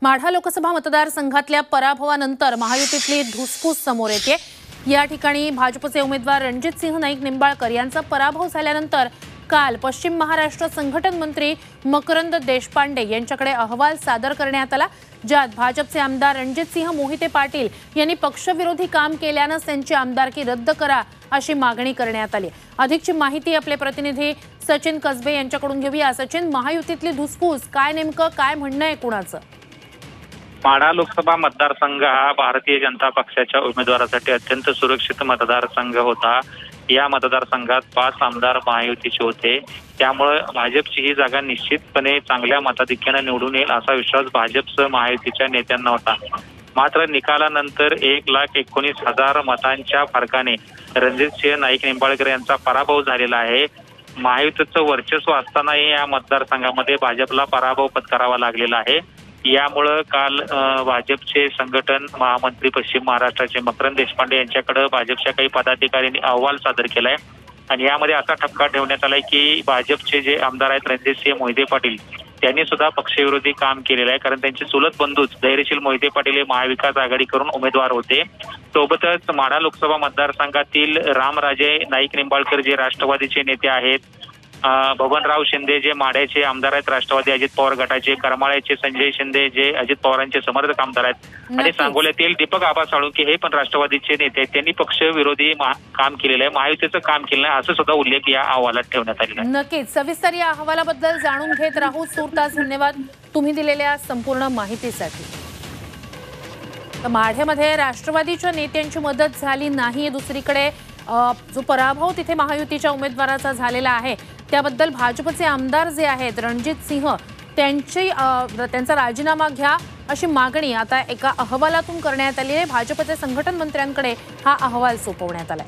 माढा लोकसभा मतदारसंघातल्या पराभवानंतर महायुतीतली धुसफूस समोर येते। या ठिकाणी भाजपचे उमेदवार रणजितसिंह नाईक निंबाळकर यांचा पराभव झाल्यानंतर काल पश्चिम महाराष्ट्र संघटन मंत्री मकरंद देशपांडे यांच्याकडे अहवाल सादर करण्यात आला, ज्यात भाजपचे आमदार रणजितसिंह मोहिते पाटील यांनी पक्षविरोधी काम केल्याने त्यांची आमदारकी रद्द करा अशी मागणी करण्यात आली। अधिकची माहिती आपले प्रतिनिधी सचिन कसबे यांच्याकडून घेऊया। सचिन, महायुतीतली धुसफूस काय नेमकं काय म्हणणं आहे कुणाचं? माढा लोकसभा मतदारसंघ हा भारतीय जनता पक्षाच्या उमेदवारासाठी अत्यंत सुरक्षित मतदारसंघ होता। या मतदारसंघात 5 आमदार महायुतीचे होते, त्यामुळे भाजपची ही जागा निश्चितपणे चांगल्या मताधिक्याने निवडून येईल असा विश्वास भाजपसह महायुतीच्या नेत्यांना होता। मात्र निकालानंतर 1,19,000 मतांच्या फरकाने रणजितसिंह नाईक निंबाळकर यांचा पराभव झालेला आहे। महायुतीचं वर्चस्व असतानाही या मतदारसंघामध्ये भाजपला पराभव पत्करावा लागलेला आहे। यामुळे काल भाजपचे संघटन महामंत्री पश्चिम महाराष्ट्राचे मकरंद देशपांडे यांच्याकडे भाजपच्या काही पदाधिकाऱ्यांनी अहवाल सादर केलाय आणि यामध्ये असा ठपका ठेवण्यात आलाय की भाजपचे जे आमदार आहेत रणजितसिंह मोहिते पाटील त्यांनी सुद्धा पक्षविरोधी काम केलेलं आहे, कारण त्यांचे चुलत बंधूच धैर्यशील मोहिते पाटील हे महाविकास आघाडी करून उमेदवार होते। सोबतच माढा लोकसभा मतदारसंघातील रामराजे नाईक निंबाळकर जे राष्ट्रवादीचे नेते आहेत, बबनराव शिंदे जे माढ्याचे आमदार आहेत राष्ट्रवादी अजित पवार गटाचे, करमाळ्याचे संजय शिंदे जे अजित पवारांचे समर्थक आमदार आहेत आणि सांगोल्यातील दीपक आबा साळुंखे हे पण राष्ट्रवादीचे नेते आहेत, त्यांनी पक्षविरोधी काम केलेलं आहे, महायुतीचं काम केलं नाही असं सुद्धा उल्लेख या अहवालात ठेवण्यात आलेला आहे। नक्कीच सविस्तर या अहवालाबद्दल जाणून घेत राहू। तूर्तास धन्यवाद तुम्ही दिलेल्या संपूर्ण माहितीसाठी। माढ्यामध्ये राष्ट्रवादीच्या नेत्यांची मदत झाली नाही, दुसरीकडे जो पराभव तिथे महायुतीच्या उमेदवाराचा झालेला आहे त्याबद्दल भाजपचे आमदार जे आहेत रणजितसिंह त्यांचा राजीनामा घ्या अशी मागणी आता एका अहवालातून करण्यात आली आहे। भाजपचे संघटन मंत्र्यांकडे हा अहवाल सोपवण्यात आलाय।